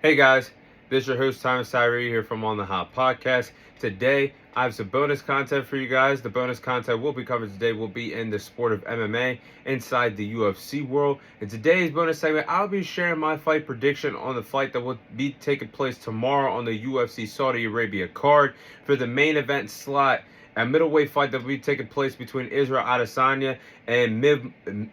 Hey guys, this is your host Thomas Tyree here from On the Hot Podcast. Today I have some bonus content for you guys. The bonus content we'll be covering today will be in the sport of MMA inside the UFC world. In today's bonus segment, I'll be sharing my fight prediction on the fight that will be taking place tomorrow on the UFC Saudi Arabia card for the main event slot. A middleweight fight that will be taking place between Israel Adesanya and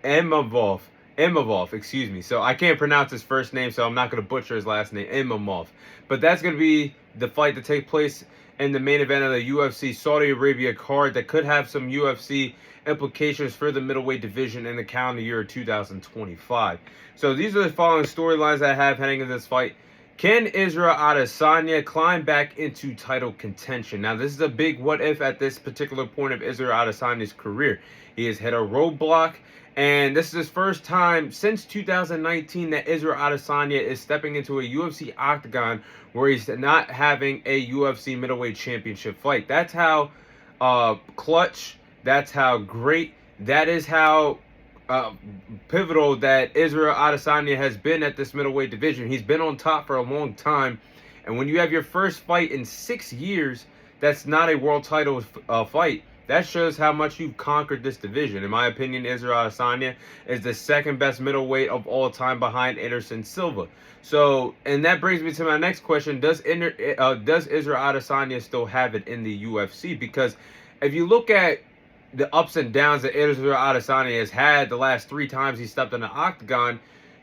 Imavov, excuse me. So I can't pronounce his first name, so I'm not going to butcher his last name, Imavov. But that's going to be the fight that takes place in the main event of the UFC Saudi Arabia card that could have some UFC implications for the middleweight division in the calendar year of 2025. So these are the following storylines I have heading into this fight. Can Israel Adesanya climb back into title contention? Now, this is a big what if at this particular point of Israel Adesanya's career. He has hit a roadblock, and this is his first time since 2019 that Israel Adesanya is stepping into a UFC octagon where he's not having a UFC middleweight championship fight. That's how clutch, that's how great, that is how pivotal that Israel Adesanya has been at this middleweight division. He's been on top for a long time, and when you have your first fight in 6 years, that's not a world title fight. That shows how much you've conquered this division. In my opinion, Israel Adesanya is the second best middleweight of all time behind Anderson Silva. So, and that brings me to my next question: Does Israel Adesanya still have it in the UFC? Because if you look at the ups and downs that Israel Adesanya has had the last 3 times he stepped in the octagon,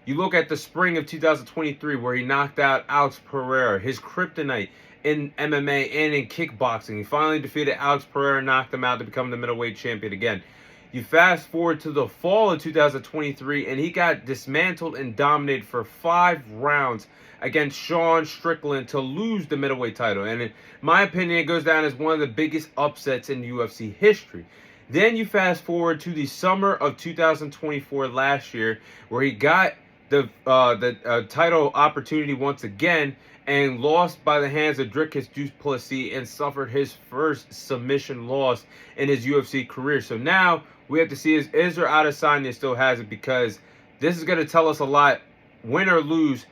you look at the spring of 2023 where he knocked out Alex Pereira, his kryptonite in MMA and in kickboxing. He finally defeated Alex Pereira and knocked him out to become the middleweight champion again. You fast forward to the fall of 2023 and he got dismantled and dominated for 5 rounds against Sean Strickland to lose the middleweight title. And in my opinion, it goes down as one of the biggest upsets in UFC history. Then you fast forward to the summer of 2024 last year, where he got the title opportunity once again and lost by the hands of Dricus Du Plessis and suffered his first submission loss in his UFC career. So now we have to see if Israel Adesanya still has it, because this is going to tell us a lot, win or lose.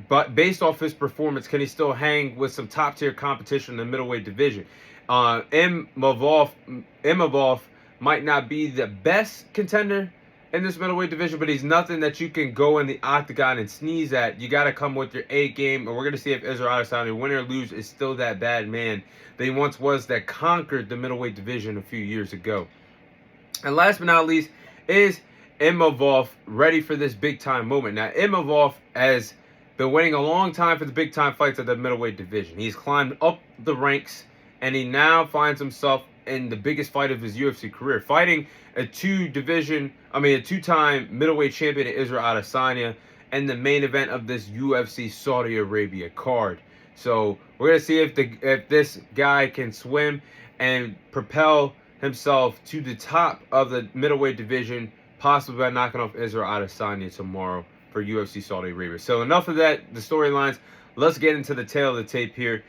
But based off his performance, can he still hang with some top-tier competition in the middleweight division? Imavov might not be the best contender in this middleweight division, but he's nothing that you can go in the octagon and sneeze at. You got to come with your A game, and we're going to see if Israel Adesanya, win or lose, is still that bad man that he once was that conquered the middleweight division a few years ago. And last but not least, is Imavov ready for this big-time moment? Now, Imavov has been waiting a long time for the big-time fights at the middleweight division. He's climbed up the ranks, and he now finds himself in the biggest fight of his UFC career, fighting a 2-time middleweight champion, Israel Adesanya, and the main event of this UFC Saudi Arabia card. So we're gonna see if this guy can swim and propel himself to the top of the middleweight division, possibly by knocking off Israel Adesanya tomorrow for UFC Saudi Arabia. So enough of that, the storylines. Let's get into the tail of the tape here.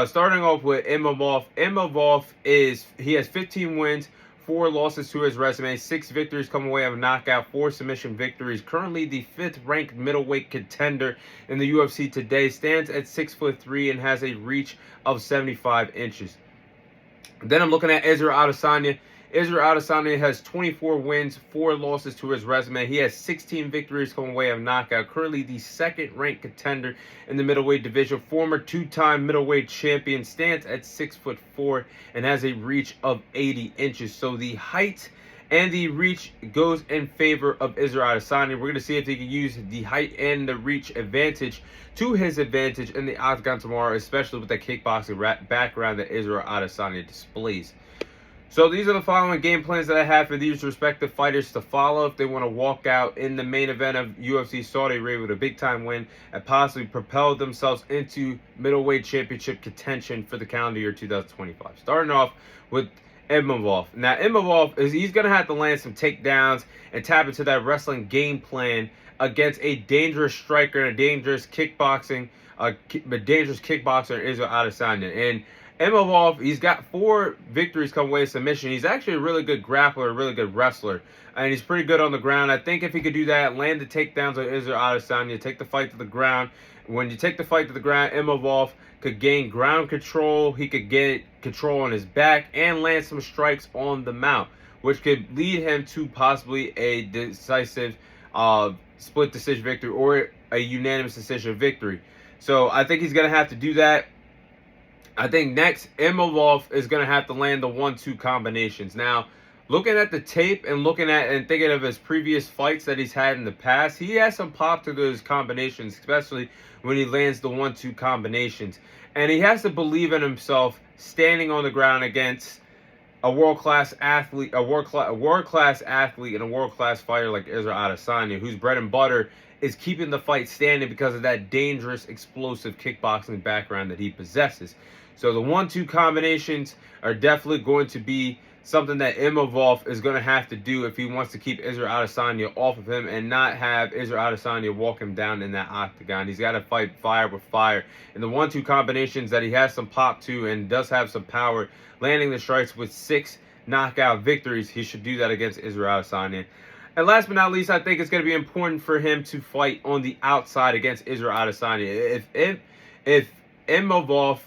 Starting off with Imavov. Imavov he has 15 wins, 4 losses to his resume, 6 victories come away of a knockout, 4 submission victories. Currently the 5th ranked middleweight contender in the UFC today. Stands at 6'3" and has a reach of 75 inches. Then I'm looking at Israel Adesanya. Israel Adesanya has 24 wins, 4 losses to his resume. He has 16 victories coming away of knockout. Currently the 2nd-ranked contender in the middleweight division. Former 2-time middleweight champion. Stands at 6'4" and has a reach of 80 inches. So the height and the reach goes in favor of Israel Adesanya. We're going to see if he can use the height and the reach advantage to his advantage in the octagon tomorrow, especially with the kickboxing background that Israel Adesanya displays. So these are the following game plans that I have for these respective fighters to follow if they want to walk out in the main event of UFC Saudi Arabia with a big-time win and possibly propel themselves into middleweight championship contention for the calendar year 2025. Starting off with Imavov. Now, Imavov, he's going to have to land some takedowns and tap into that wrestling game plan against a dangerous striker and a dangerous kickboxer, Israel Adesanya. And Imavov, he's got 4 victories come away submission. He's actually a really good grappler, a really good wrestler, and he's pretty good on the ground. I think if he could do that, land the takedowns on Israel Adesanya, take the fight to the ground. When you take the fight to the ground, Imavov could gain ground control. He could get control on his back and land some strikes on the mount, which could lead him to possibly a decisive split decision victory or a unanimous decision victory. So I think he's going to have to do that. I think next, Imavov is going to have to land the 1-2 combinations. Now, looking at the tape and looking at and thinking of his previous fights that he's had in the past, he has some pop to those combinations, especially when he lands the 1-2 combinations. And he has to believe in himself standing on the ground against a world-class athlete, a world-class athlete and a world-class fighter like Israel Adesanya, whose bread and butter is keeping the fight standing because of that dangerous, explosive kickboxing background that he possesses. So the 1-2 combinations are definitely going to be something that Imavov is going to have to do if he wants to keep Israel Adesanya off of him and not have Israel Adesanya walk him down in that octagon. He's got to fight fire with fire. And the 1-2 combinations that he has some pop to and does have some power, landing the strikes with 6 knockout victories, he should do that against Israel Adesanya. And last but not least, I think it's going to be important for him to fight on the outside against Israel Adesanya. If Imavov,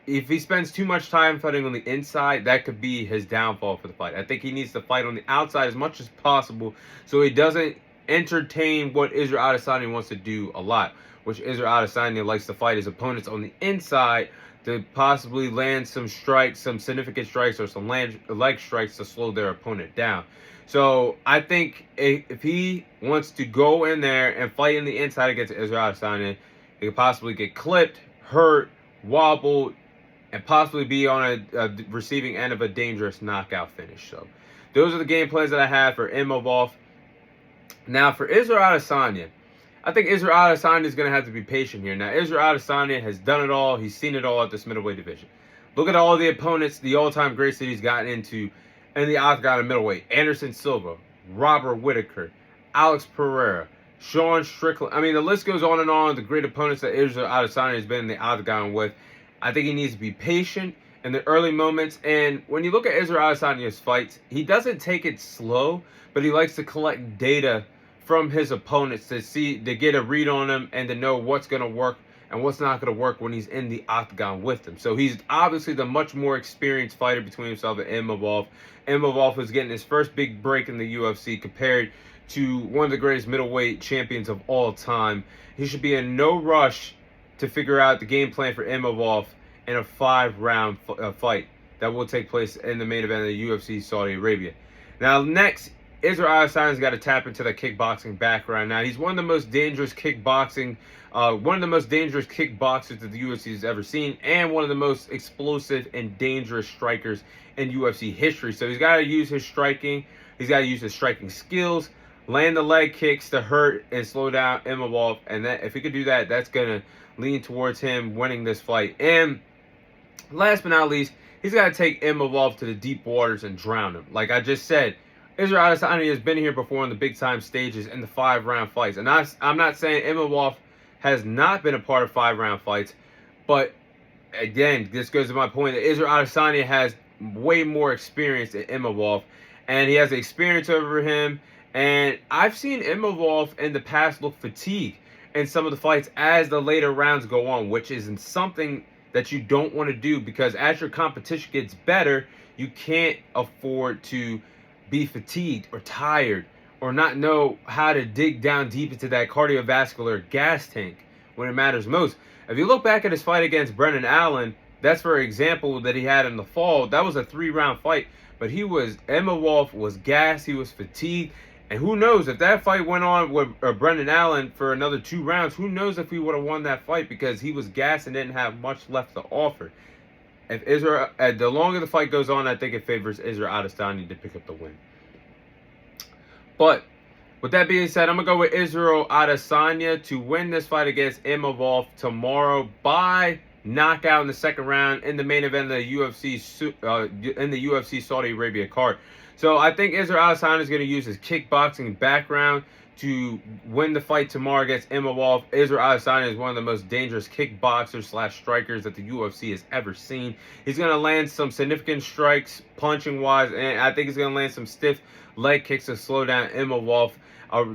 if he spends too much time fighting on the inside, that could be his downfall for the fight. I think he needs to fight on the outside as much as possible so he doesn't entertain what Israel Adesanya wants to do a lot, which Israel Adesanya likes to fight his opponents on the inside to possibly land some strikes, some significant strikes, or some leg strikes to slow their opponent down. So I think if he wants to go in there and fight in the inside against Israel Adesanya, he could possibly get clipped, hurt, wobbled, and possibly be on a receiving end of a dangerous knockout finish. So those are the game plans that I have for Imavov. Now for Israel Adesanya, I think Israel Adesanya is going to have to be patient here. Now Israel Adesanya has done it all. He's seen it all at this middleweight division. Look at all the opponents, the all-time greats that he's gotten into in the octagon and middleweight. Anderson Silva, Robert Whittaker, Alex Pereira, Sean Strickland. I mean, the list goes on and on. The great opponents that Israel Adesanya has been in the octagon with. I think he needs to be patient in the early moments. And when you look at Israel Adesanya's fights, he doesn't take it slow, but he likes to collect data from his opponents to get a read on them and to know what's going to work and what's not going to work when he's in the octagon with them. So he's obviously the much more experienced fighter between himself and Imavov. Imavov was getting his first big break in the UFC compared to one of the greatest middleweight champions of all time. He should be in no rush to figure out the game plan for Imavov in a 5-round fight that will take place in the main event of the UFC Saudi Arabia. Now, next, Israel Adesanya's got to tap into the kickboxing background. Now, he's one of the most dangerous kickboxers that the UFC has ever seen, and one of the most explosive and dangerous strikers in UFC history. So he's got to use his striking. He's got to use his striking skills, land the leg kicks to hurt and slow down Imavov. And that, if he could do that, that's going to lean towards him winning this fight. And last but not least, he's got to take Imavov to the deep waters and drown him. Like I just said, Israel Adesanya has been here before on the big-time stages in the 5-round fights. And I'm not saying Imavov has not been a part of 5-round fights, but again, this goes to my point that Israel Adesanya has way more experience than Imavov, and he has experience over him. And I've seen Imavov in the past look fatigued in some of the fights as the later rounds go on, which isn't something that you don't want to do, because as your competition gets better, you can't afford to be fatigued or tired or not know how to dig down deep into that cardiovascular gas tank when it matters most. If you look back at his fight against Brendan Allen, that's for example that he had in the fall. That was a 3-round fight, but Imavov was gassed, he was fatigued. And who knows, if that fight went on with Brendan Allen for another 2 rounds, who knows if he would have won that fight, because he was gassed and didn't have much left to offer. If the longer the fight goes on, I think it favors Israel Adesanya to pick up the win. But with that being said, I'm going to go with Israel Adesanya to win this fight against Imavov tomorrow by knockout in the 2nd round in the main event of the UFC Saudi Arabia card. So I think Israel Adesanya is going to use his kickboxing background to win the fight tomorrow against Imavov. Israel Adesanya is one of the most dangerous kickboxers / strikers that the UFC has ever seen. He's going to land some significant strikes, punching wise, and I think he's going to land some stiff leg kicks to slow down Imavov,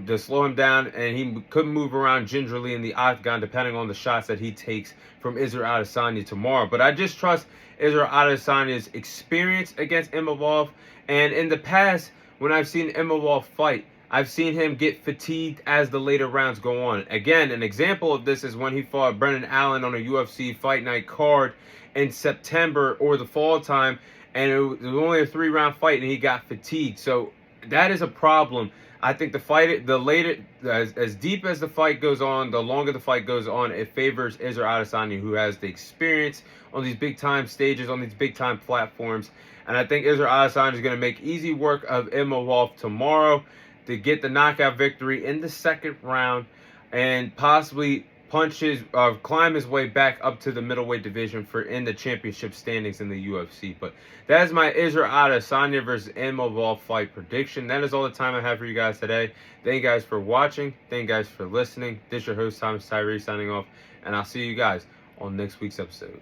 to slow him down, and he could move around gingerly in the octagon depending on the shots that he takes from Israel Adesanya tomorrow. But I just trust Israel Adesanya's experience against Imavov, and in the past, when I've seen Imavov fight, I've seen him get fatigued as the later rounds go on. Again, an example of this is when he fought Brendan Allen on a UFC Fight Night card in September or the fall time, and it was only a 3-round fight, and he got fatigued. So that is a problem. I think the fight, the later, as deep as the fight goes on, the longer the fight goes on, it favors Israel Adesanya, who has the experience on these big-time stages, on these big-time platforms. And I think Israel Adesanya is going to make easy work of Imavov tomorrow to get the knockout victory in the second round and possibly climb his way back up to the middleweight division for in the championship standings in the UFC. But that is my Israel Adesanya versus Imavov fight prediction. That is all the time I have for you guys today. Thank you guys for watching. Thank you guys for listening. This is your host, Thomas Tyree, signing off, and I'll see you guys on next week's episode.